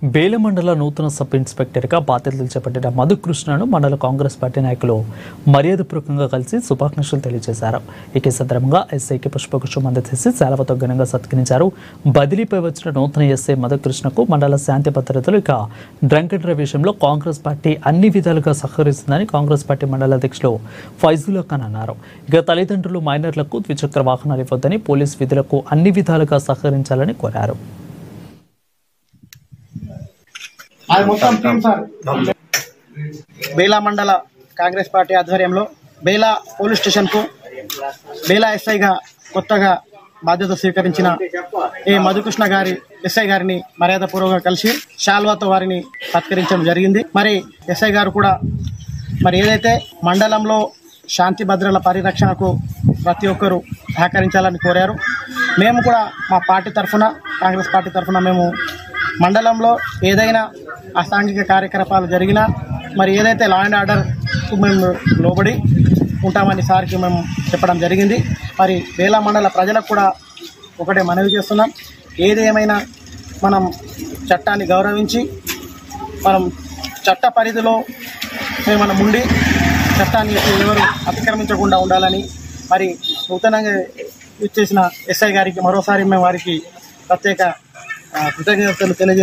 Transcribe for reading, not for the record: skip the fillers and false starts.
బేల మండల నూతన సబ్ ఇన్స్పెక్టర్గా బాధ్యతలు చేపట్టిన మధుకృష్ణను మండల కాంగ్రెస్ పార్టీ నాయకులు మర్యాదపూర్వకంగా కలిసి శుభాకాంక్షలు తెలియజేశారు. ఈ సందర్భంగా ఎస్ఐకి పుష్పగుచ్చం అందజేసి సేలవతో ఘనంగా సత్కరించారు. బదిలీపై వచ్చిన నూతన ఎస్ఐ మధుకృష్ణకు మండల శాంతి భద్రతలు ఇక డ్రంక్ అండ్ డ్రైవ్ విషయంలో కాంగ్రెస్ పార్టీ అన్ని విధాలుగా సహకరిస్తుందని కాంగ్రెస్ పార్టీ మండల అధ్యక్షులు ఫైజుల్లా ఖాన్ అన్నారు. ఇక తల్లిదండ్రులు మైనర్లకు ద్విచక్ర వాహనాలు ఇవ్వద్దని, పోలీస్ విధులకు అన్ని విధాలుగా సహకరించాలని కోరారు. బేలా మండల కాంగ్రెస్ పార్టీ ఆధ్వర్యంలో బేలా పోలీస్ స్టేషన్కు బేలా ఎస్ఐగా కొత్తగా బాధ్యత స్వీకరించిన ఏ మధుకృష్ణ గారి ఎస్ఐ గారిని మర్యాదపూర్వకంగా కలిసి శాల్వాతో వారిని సత్కరించడం జరిగింది. మరి ఎస్ఐ గారు కూడా మరి ఏదైతే మండలంలో శాంతి భద్రతల పరిరక్షణకు ప్రతి ఒక్కరూ సహకరించాలని కోరారు. మేము కూడా మా పార్టీ తరఫున, కాంగ్రెస్ పార్టీ తరఫున మేము మండలంలో ఏదైనా అసాంఘిక కార్యకలాపాలు జరిగినా మరి ఏదైతే లా అండ్ ఆర్డర్కు మేము లోబడి ఉంటామని సార్కి మేము చెప్పడం జరిగింది. మరి బేలా మండల ప్రజలకు కూడా ఒకటే మనవి చేస్తున్నాం, ఏది ఏమైనా మనం చట్టాన్ని గౌరవించి మనం చట్ట పరిధిలో మనం ఉండి చట్టాన్ని ఎవరు అతిక్రమించకుండా ఉండాలని మరి నూతనంగా ఇచ్చేసిన ఎస్ఐ గారికి మరోసారి మేము వారికి ప్రత్యేక కృతజ్ఞతలు తెలియజేస్తున్నాం.